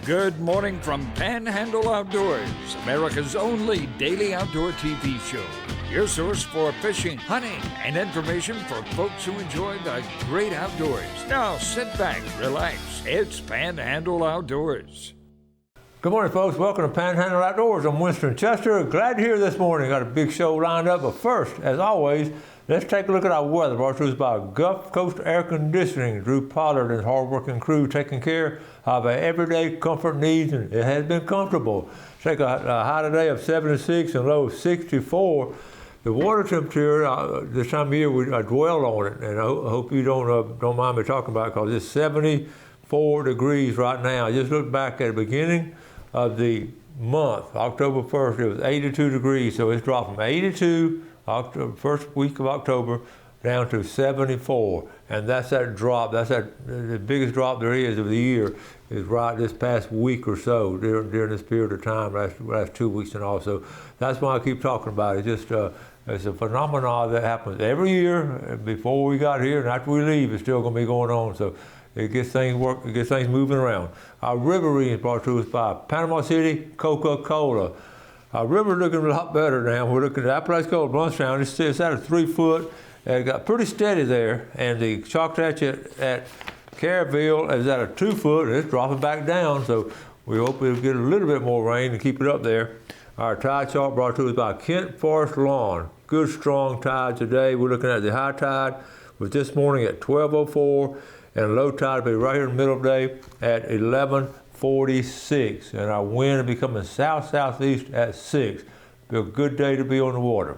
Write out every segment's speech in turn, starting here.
Good morning from Panhandle Outdoors, America's only daily outdoor TV show. Your source for fishing, hunting, and information for folks who enjoy the great outdoors. Now sit back, relax. It's Panhandle Outdoors. Good morning, folks. Welcome to Panhandle Outdoors. I'm Winston Chester. Glad you're here this morning. Got a big show lined up, but first, as always, let's take a look at our weather brought to us by Gulf Coast Air Conditioning. Drew Pollard and his hard-working crew taking care of our everyday comfort needs, and it has been comfortable. Take a high today of 76 and low of 64. The water temperature this time of year, I dwell on it, and I hope you don't mind me talking about it, because it's 74 degrees right now. I just looked back at the beginning of the month, October 1st, it was 82 degrees, so it's dropped from 82 first week of October down to 74, and that's that drop. That's the biggest drop there is of the year is right this past week or so during this period of time, last 2 weeks and all. So that's why I keep talking about it. Just it's a phenomenon that happens every year. Before we got here and after we leave, it's still going to be going on. So it gets things moving around. Our river reading is brought to us by Panama City Coca-Cola. Our river's looking a lot better now. We're looking at that place called Bluntstown. It's at a 3 foot. It got pretty steady there. And the Choctaw at Caryville is at a 2 foot, and it's dropping back down. So we hope we'll get a little bit more rain and keep it up there. Our tide chart brought to us by Kent Forest Lawn. Good strong tide today. We're looking at the high tide was this morning at 12:04, and low tide will be right here in the middle of the day at 11:46. And our wind will be coming south-southeast at 6. Be a good day to be on the water.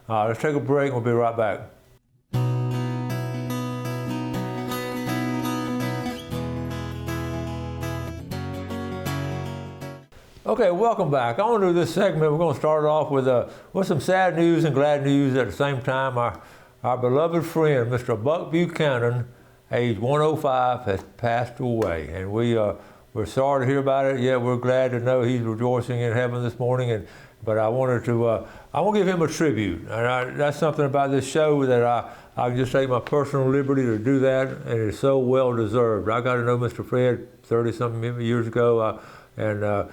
Let's take a break and we'll be right back. Okay, welcome back. I want to do this segment. We're going to start off with some sad news and glad news at the same time. Our beloved friend, Mr. Buck Buchanan, age 105, has passed away, and we're sorry to hear about it. Yeah, we're glad to know he's rejoicing in heaven this morning. But I want to give him a tribute, and that's something about this show that I just take my personal liberty to do that, and it's so well deserved. I got to know Mr. Fred 30-something years ago, and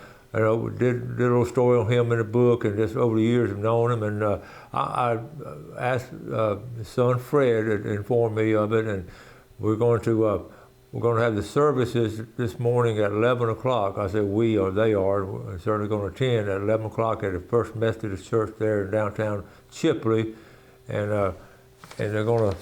did a little story on him in a book, and just over the years I've known him, and I asked his son Fred to inform me of it, and we're going to have the services this morning at 11 o'clock. I said we, or they are. We're certainly going to attend at 11 o'clock at the First Methodist Church there in downtown Chipley, and they're going to.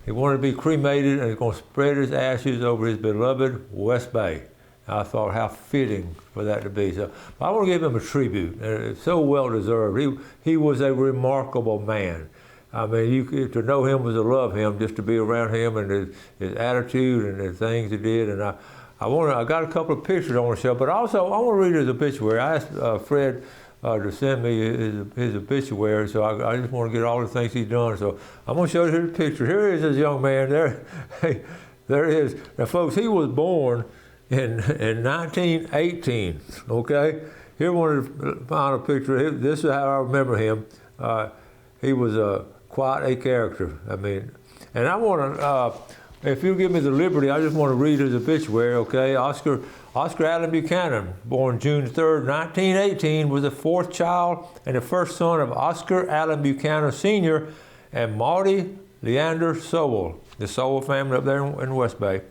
He wanted to be cremated, and he's going to spread his ashes over his beloved West Bay. I thought how fitting for that to be. So I want to give him a tribute. It's so well deserved. He was a remarkable man. I mean, to know him was to love him, just to be around him and his attitude and the things he did. And I got a couple of pictures I want to show, but also I want to read his obituary. I asked Fred to send me his obituary, so I just want to get all the things he's done. So I'm going to show you the picture. Here is this young man. There he is. Now, folks, he was born in 1918. Okay, here one of the final picture. This is how I remember him. He was quite a character. I mean, and I want to, if you give me the liberty, I just want to read his obituary, okay? Oscar Allen Buchanan, born June 3rd, 1918, was the fourth child and the first son of Oscar Allen Buchanan Sr. and Maudie Leander Sowell, the Sowell family up there in West Bay.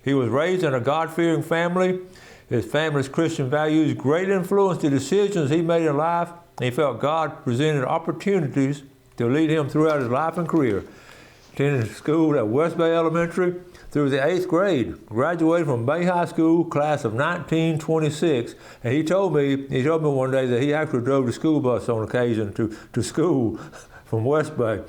He was raised in a God-fearing family. His family's Christian values greatly influenced the decisions he made in life, and he felt God presented opportunities to lead him throughout his life and career. Attended school at West Bay Elementary through the 8th grade, graduated from Bay High School, class of 1926, and he told me one day that he actually drove the school bus on occasion to school from West Bay.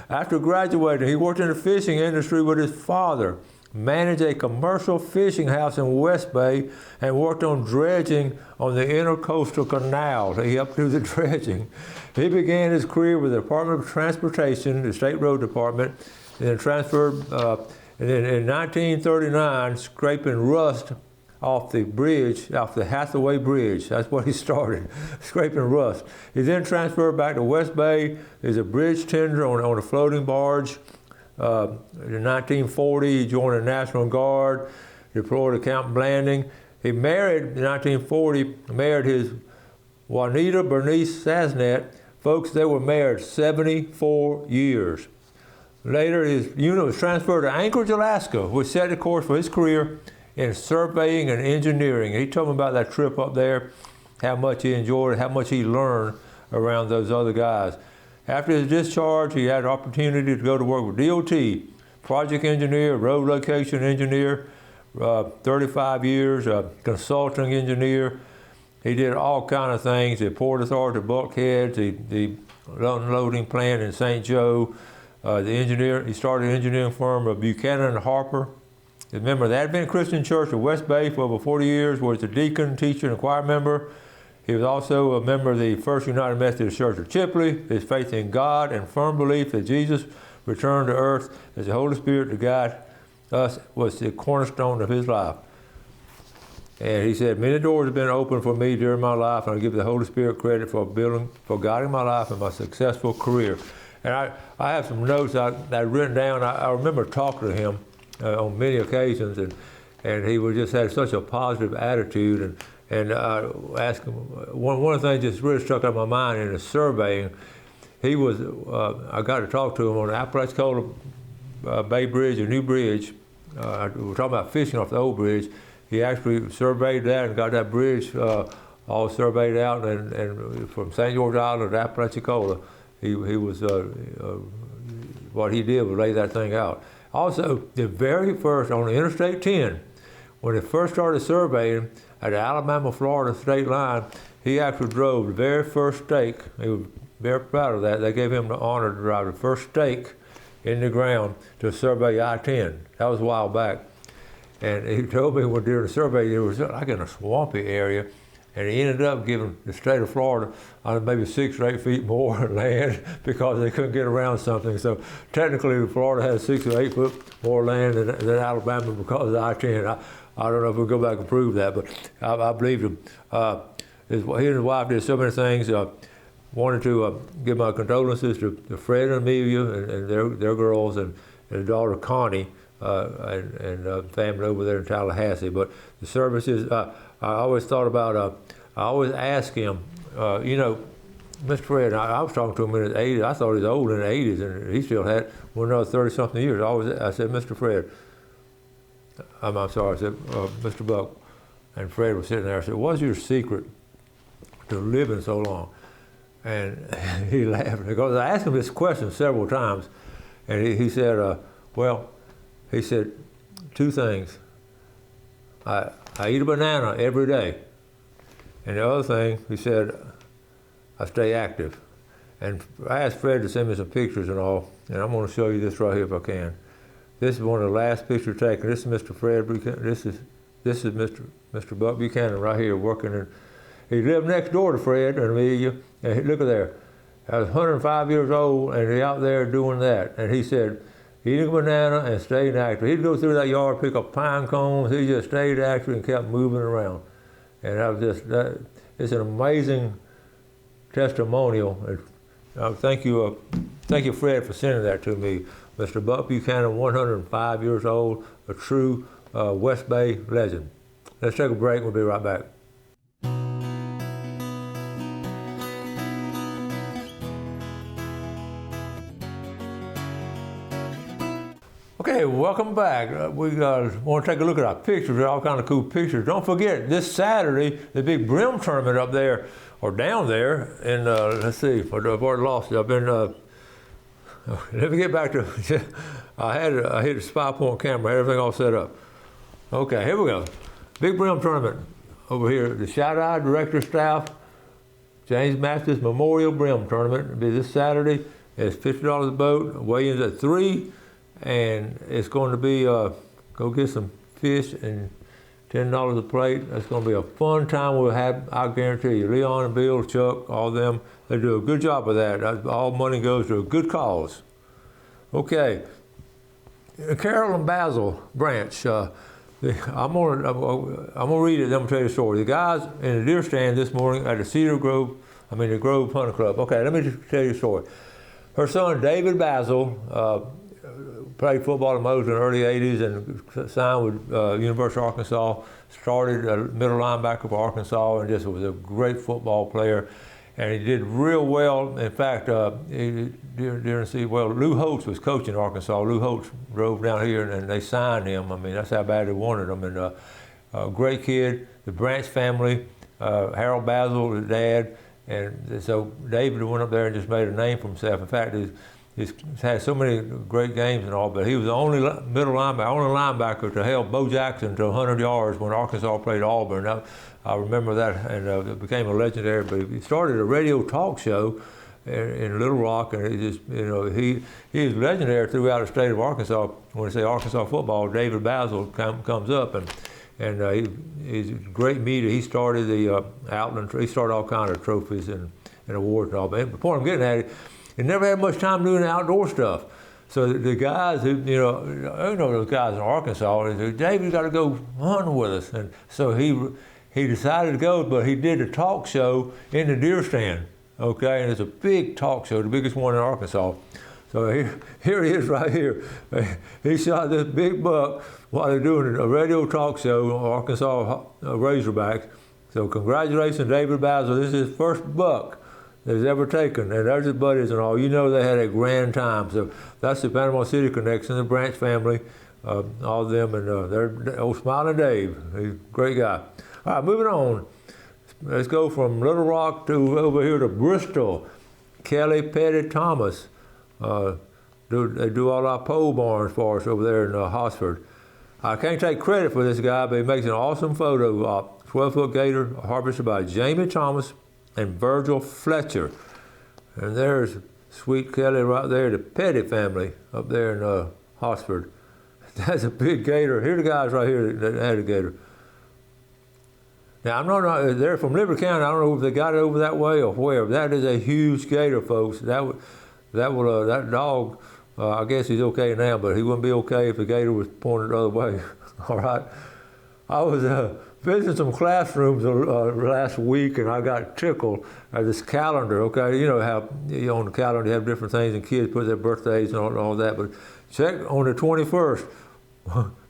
After graduating, he worked in the fishing industry with his father, managed a commercial fishing house in West Bay, and worked on dredging on the Intercoastal Canal. He helped do the dredging. He began his career with the Department of Transportation, the State Road Department, and then transferred, and then in 1939, scraping rust off the bridge, off the Hathaway Bridge. That's what he started, scraping rust. He then transferred back to West Bay as a bridge tender on a floating barge. In 1940, he joined the National Guard, deployed to Camp Blanding. He married, in 1940, married his Juanita Bernice Sasnet. Folks, they were married 74 years. Later, his unit was transferred to Anchorage, Alaska, which set the course for his career in surveying and engineering. He told me about that trip up there, how much he enjoyed it, how much he learned around those other guys. After his discharge, he had an opportunity to go to work with DOT, project engineer, road location engineer, 35 years, consulting engineer. He did all kinds of things, the Port Authority, bulkheads, the unloading plant in St. Joe, he started an engineering firm of Buchanan and Harper. He's a member of the Advent Christian Church of West Bay for over 40 years, where he's a deacon, teacher, and choir member. He was also a member of the First United Methodist Church of Chipley. His faith in God and firm belief that Jesus returned to earth as the Holy Spirit to guide us was the cornerstone of his life. And he said, many doors have been opened for me during my life, and I give the Holy Spirit credit for guiding my life and my successful career. And I have some notes I've written down. I remember talking to him on many occasions, and he would just had such a positive attitude. And I asked him, one of the things that's really stuck out in my mind in his surveying, he was, I got to talk to him on the Apalachicola Bay Bridge, a new bridge. We were talking about fishing off the old bridge. He actually surveyed that and got that bridge all surveyed out, and from St. George Island to Apalachicola. He was, what he did was lay that thing out. Also, the very first, on the Interstate 10, when they first started surveying at the Alabama-Florida state line, he actually drove the very first stake. He was very proud of that. They gave him the honor to drive the first stake in the ground to survey I-10. That was a while back. And he told me when during the survey, it was like in a swampy area, and he ended up giving the state of Florida maybe 6 or 8 feet more land because they couldn't get around something. So technically, Florida has 6 or 8 foot more land than Alabama because of I-10. I don't know if we'll go back and prove that, but I believed him. He and his wife did so many things. Wanted to give my condolences to Fred and Amelia and their girls and their daughter Connie and family over there in Tallahassee. But the services, I always thought about, I always asked him, Mr. Fred, I was talking to him in his 80s. I thought he was old in the 80s, and he still had another 30-something years. I said, Mr. Fred, I'm sorry, I said, Mr. Buck, and Fred was sitting there. I said, what's your secret to living so long? And he laughed, because I asked him this question several times, and he said, he said 2 things. I eat a banana every day. And the other thing, he said, I stay active. And I asked Fred to send me some pictures and all, and I'm going to show you this right here if I can. This is one of the last pictures taken. This is Mr. Fred Buchanan. This is Mr. Buck Buchanan right here working in. He lived next door to Fred and Amelia. And look at there. I was 105 years old, and he's out there doing that. And he said, eating a banana and staying active. He'd go through that yard, pick up pine cones. He just stayed active and kept moving around. And I was it's an amazing testimonial. Thank you, Fred, for sending that to me. Mr. Buck Buchanan, 105 years old, a true West Bay legend. Let's take a break. We'll be right back. Okay, welcome back. We want to take a look at our pictures. They're all kind of cool pictures. Don't forget, this Saturday, the big brim tournament up there, or down there, and let's see, I've already lost it. I've been, let me get back to, I hit a spy point camera, I had everything all set up. Okay, here we go. Big brim tournament over here. The Shaddai Director Staff, James Mathis Memorial Brim Tournament. It'll be this Saturday. It's $50 a boat. Weigh-ins at 3. And it's going to be, go get some fish and $10 a plate. That's going to be a fun time we'll have, I guarantee you. Leon and Bill, Chuck, all of them, they do a good job of that. All money goes to a good cause. Okay, Carol and Basil Branch. I'm gonna read it, then I'm gonna tell you the story. The guys in the deer stand this morning at the Grove Hunting Club. Okay, let me just tell you the story. Her son, David Basil, played football at Mosley in the early 80s and signed with University of Arkansas. Started a middle linebacker for Arkansas and just was a great football player. And he did real well. In fact, during the season, Lou Holtz was coaching Arkansas. Lou Holtz drove down here and they signed him. I mean, that's how bad they wanted him. And a great kid, the Branch family, Harold Basil, his dad. And so David went up there and just made a name for himself. In fact, he's had so many great games and all, but he was the only linebacker to help Bo Jackson to 100 yards when Arkansas played Auburn. I remember that, and it became a legendary. But he started a radio talk show in Little Rock, and he is legendary throughout the state of Arkansas. When I say Arkansas football, David Basil comes up, and he's a great media. He started the Outland. He started all kinds of trophies and awards and all. But the point I'm getting at, he never had much time doing the outdoor stuff. So the guys who, I know those guys in Arkansas, they said, David's got to go hunting with us. And so he decided to go, but he did a talk show in the deer stand, okay? And it's a big talk show, the biggest one in Arkansas. So here he is right here. He shot this big buck while they're doing a radio talk show on Arkansas Razorbacks. So congratulations, David Basil. This is his first buck that he's ever taken. And there's his buddies and all. You know they had a grand time. So that's the Panama City connection, the Branch family, all of them. And they're old Smiling Dave. He's a great guy. All right, moving on. Let's go from Little Rock to over here to Bristol. Kelly Petty Thomas. They do all our pole barns for us over there in Hosford. I can't take credit for this guy, but he makes an awesome photo. 12-foot gator harvested by Jamie Thomas and Virgil Fletcher. And there's Sweet Kelly right there, the Petty family up there in Hosford. That's a big gator. Here are the guys right here that had a gator. Now, I'm not, they're from Liberty County. I don't know if they got it over that way or where. That is a huge gator, folks. That dog, I guess he's okay now, but he wouldn't be okay if the gator was pointed the other way. All right. I was visiting some classrooms last week, and I got tickled at this calendar. Okay, you know how on the calendar you have different things, and kids put their birthdays and all that. But check on the 21st.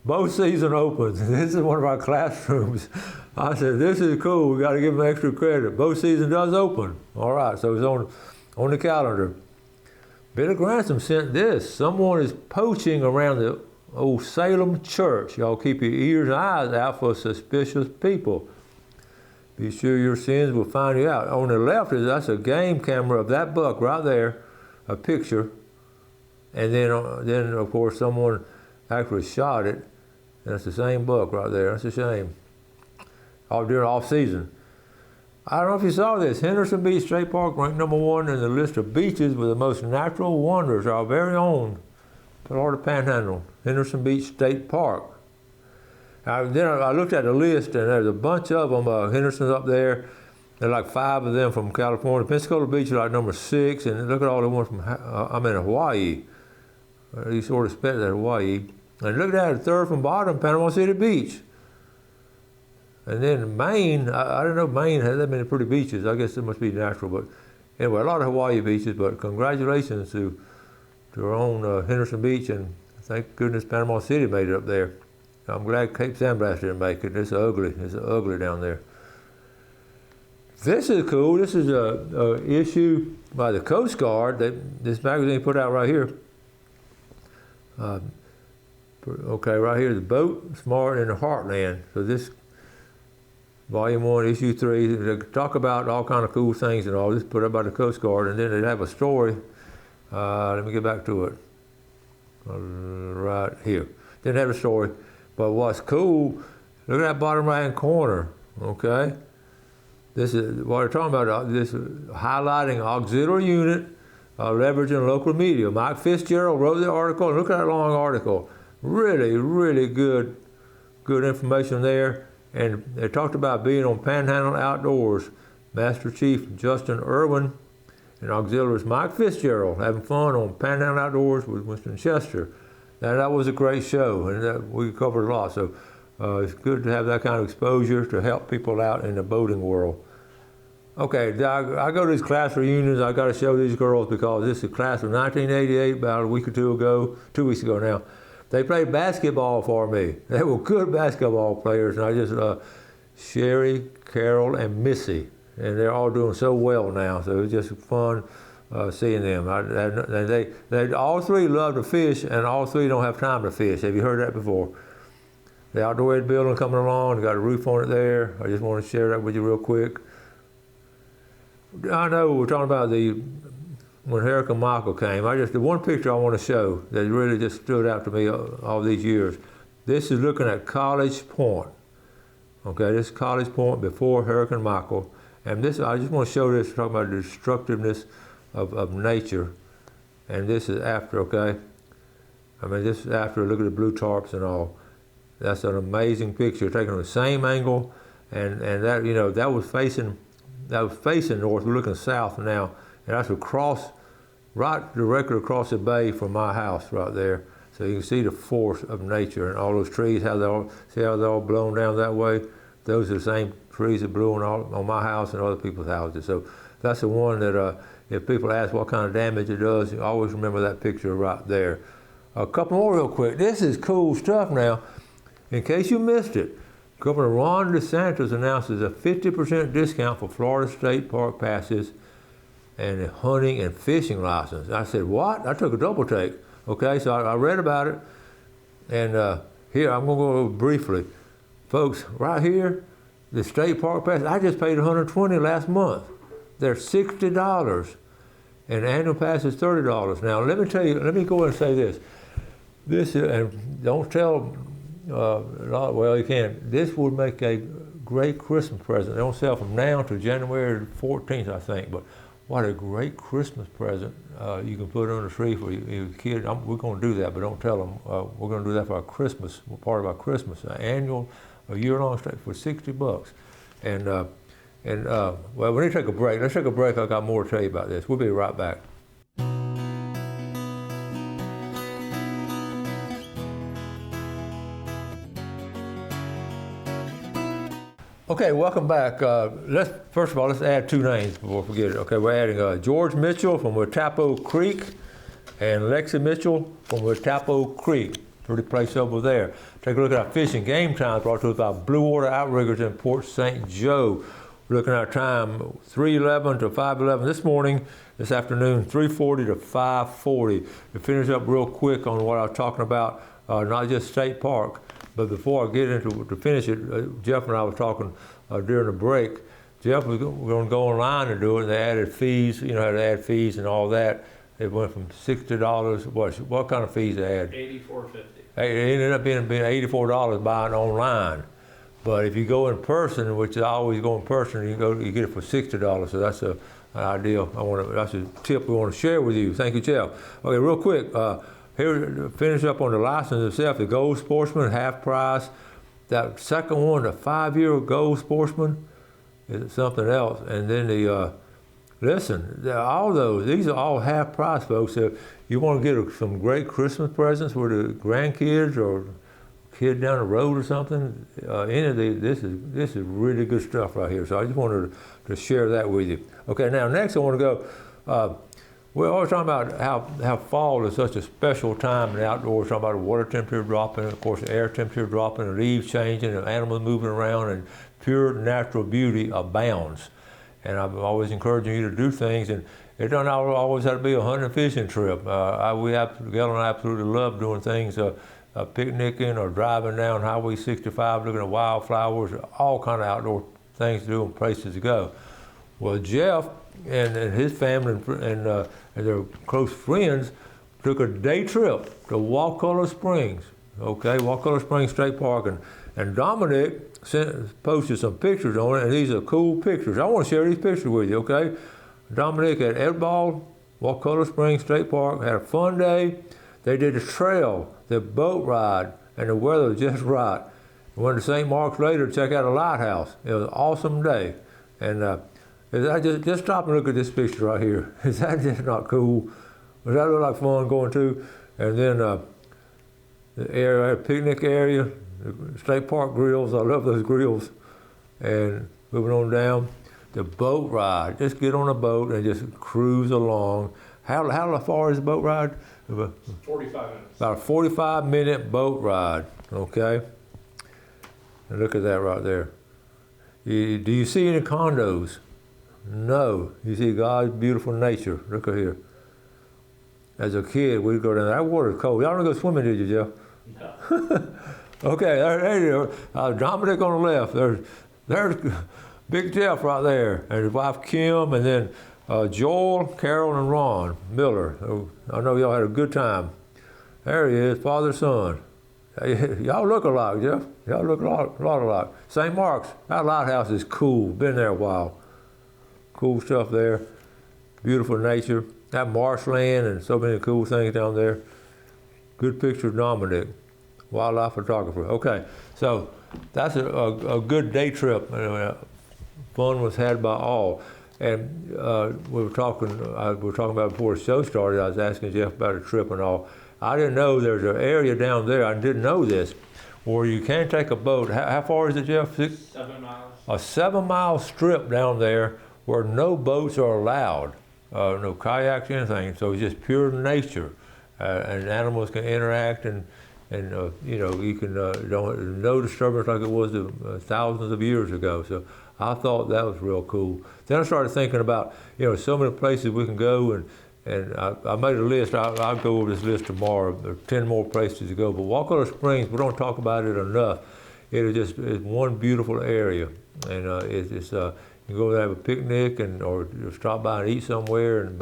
Bow season opens. This is one of our classrooms. I said, this is cool. We got to give them extra credit. Bow season does open. All right, so it's on the calendar. Billy Grantham sent this. Someone is poaching around the old Salem church. Y'all keep your ears and eyes out for suspicious people. Be sure your sins will find you out. On the left, that's a game camera of that buck right there, a picture. And then of course, someone actually shot it. That's the same buck right there. That's a shame. All during off season. I don't know if you saw this. Henderson Beach State Park ranked #1 in the list of beaches with the most natural wonders. Our very own Florida Panhandle, Henderson Beach State Park. Then I looked at the list, and there's a bunch of them. Henderson's up there. There are like 5 of them from California. Pensacola Beach is like #6, and look at all the ones from Hawaii. You sort of expect that Hawaii. And look at that, 3rd from bottom, Panama City Beach. And then Maine, I don't know, Maine has that many pretty beaches. I guess it must be natural, but anyway, a lot of Hawaii beaches. But congratulations to our own Henderson Beach, and thank goodness Panama City made it up there. I'm glad Cape San Blas didn't make it. It's ugly down there. This is cool. This is a issue by the Coast Guard that this magazine put out right here. Okay, right here, the Boat Smart in the Heartland. So this Volume 1, Issue 3, they talk about all kind of cool things and all. This put up by the Coast Guard, and then they have a story. Let me get back to it. Right here. Didn't have a story, but what's cool? Look at that bottom right-hand corner. Okay, this is what they're talking about. This highlighting auxiliary unit, leveraging local media. Mike Fitzgerald wrote the article, and look at that long article. Really, really good information there. And they talked about being on Panhandle Outdoors. Master Chief Justin Irwin and auxiliaries Mike Fitzgerald having fun on Panhandle Outdoors with Winston Chester. And that was a great show, and we covered a lot. So it's good to have that kind of exposure to help people out in the boating world. Okay, I go to these class reunions. I got to show these girls because this is a class of 1988, about a week or 2 weeks ago now. They played basketball for me. They were good basketball players, and I just, Sherry, Carol, and Missy, and they're all doing so well now. So it's just fun seeing them. They all three love to fish, and all three don't have time to fish. Have you heard that before? The outdoor ed building coming along, got a roof on it there. I just want to share that with you real quick. I know we're talking about when Hurricane Michael came. The one picture I want to show that really just stood out to me all these years. This is looking at College Point. Okay, this is College Point before Hurricane Michael. And this, I just want to show this, talking about the destructiveness of nature. And this is after, okay? I mean, this is after, look at the blue tarps and all. That's an amazing picture, taken from the same angle. And that, you know, that was facing north. We're looking south now, and that's right directly across the bay from my house right there. So you can see the force of nature and all those trees, see how they're all blown down that way. Those are the same trees that blew on my house and other people's houses. So that's the one that if people ask what kind of damage it does, you always remember that picture right there. A couple more real quick. This is cool stuff now. In case you missed it, Governor Ron DeSantis announces a 50% discount for Florida State Park passes and a hunting and fishing license. I said, what? I took a double take. Okay, so I read about it. And here, I'm going to go over briefly. Folks, right here, the state park pass, I just paid $120 last month. They're $60. And annual pass is $30. Now, let me tell you, let me go ahead and say this. This, and don't tell, well, you can. This would make a great Christmas present. They don't sell from now to January 14th, I think. But what a great Christmas present you can put on the tree for your kid. We're going to do that, but don't tell them. We're going to do that for our Christmas, part of our Christmas, a year-long stay for $60. And well, we need to take a break. Let's take a break. I've got more to tell you about this. We'll be right back. Okay, welcome back. First of all, let's add two names before we forget it. Okay, we're adding George Mitchell from Watapo Creek and Lexi Mitchell from Watapo Creek. Pretty place over there. Take a look at our fishing game times brought to us by Blue Water Outriggers in Port St. Joe. We're looking at our time 3:11 to 5:11 this morning, this afternoon 3:40 to 5:40. To finish up real quick on what I was talking about, not just State Park, but before I get into to finish it, Jeff and I was talking during the break. Jeff was going to go online and do it, and they added fees, you know, how to add fees and all that. It went from $60, what kind of fees they add? $84.50. It ended up being $84 buying online. But if you go in person, which I always go in person, you get it for $60. So that's an idea. That's a tip we want to share with you. Thank you, Jeff. Okay, real quick. Here to finish up on the license itself, the Gold Sportsman, half price. That second one, the 5-year Gold Sportsman, is something else. And then listen, all those, these are all half price, folks. If you want to get some great Christmas presents for the grandkids or kid down the road or something, any of these, this is really good stuff right here. So I just wanted to share that with you. Okay, now next I want to go, we're always talking about how fall is such a special time in the outdoors, talking about the water temperature dropping, of course the air temperature dropping, the leaves changing, the animals moving around, and pure natural beauty abounds. And I'm always encouraging you to do things, and it doesn't always have to be a hunting and fishing trip. Gail and I absolutely love doing things, picnicking or driving down Highway 65, looking at wildflowers, all kind of outdoor things to do and places to go. Well, Jeff and his family and their close friends took a day trip to Wakulla Springs, okay, Wakulla Springs State Park, and Dominic posted some pictures on it, and these are cool pictures. I want to share these pictures with you, okay? Dominic at Edball, Wakulla Springs State Park, had a fun day. They did a trail, the boat ride, and the weather was just right. Went to St. Mark's later to check out a lighthouse. It was an awesome day. And I just stop and look at this picture right here. Is that just not cool? Does that look like fun going to? And then the area, picnic area, the state park grills. I love those grills. And moving on down, the boat ride. Just get on a boat and just cruise along. How far is the boat ride? 45 minutes. About a 45-minute boat ride, okay? And look at that right there. Do you see any condos? No. You see God's beautiful nature. Look at here. As a kid, we'd go down there. That water's cold. Y'all don't go swimming, did you, Jeff? No. Okay, there you are. Dominic on the left. There's Big Jeff right there. And his wife Kim, and then Joel, Carol, and Ron Miller. I know y'all had a good time. There he is, father, son. Y'all look alike, Jeff. Y'all look a lot alike. St. Mark's, that lighthouse is cool. Been there a while. Cool stuff there. Beautiful nature. That marshland and so many cool things down there. Good picture of Dominic, wildlife photographer. Okay, so that's a good day trip. Fun was had by all. And we were talking about before the show started. I was asking Jeff about a trip and all. I didn't know there's an area down there. I didn't know this, where you can take a boat. How far is it, Jeff? 7 miles. A 7-mile strip down there where no boats are allowed, no kayaks, anything. So it's just pure nature, and animals can interact, and you can don't no disturbance like it was thousands of years ago. So I thought that was real cool. Then I started thinking about so many places we can go, and I made a list. I'll go over this list tomorrow. There are 10 more places to go. But Wakulla Springs, we don't talk about it enough. It's one beautiful area, and you can go there, have a picnic, or stop by and eat somewhere.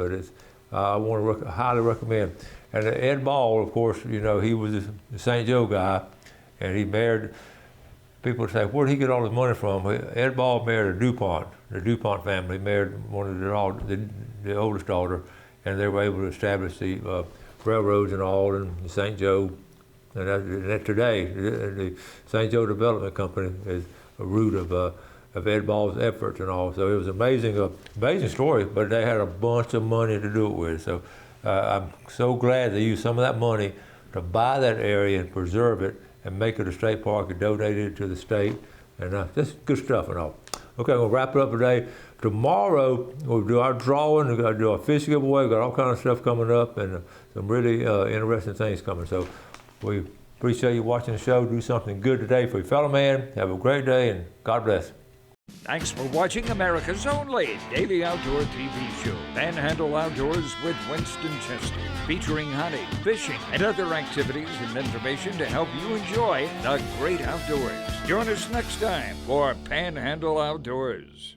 I want to highly recommend. And Ed Ball, of course, he was the St. Joe guy, and he married. People say, where did he get all his money from? Ed Ball married a DuPont. The DuPont family married one of the oldest daughter, and they were able to establish the railroads and all in St. Joe. And that today, the St. Joe Development Company is a root of Ed Ball's efforts and all. So it was amazing story, but they had a bunch of money to do it with. So I'm so glad they used some of that money to buy that area and preserve it and make it a state park and donate it to the state. And just good stuff and all. Okay, we'll wrap it up today. Tomorrow, we'll do our drawing, we're going to do our fish giveaway, we've got all kinds of stuff coming up, and some really interesting things coming. So we appreciate you watching the show. Do something good today for your fellow man. Have a great day, and God bless. Thanks for watching America's only daily outdoor TV show, Panhandle Outdoors with Winston Chester, featuring hunting, fishing, and other activities and information to help you enjoy the great outdoors. Join us next time for Panhandle Outdoors.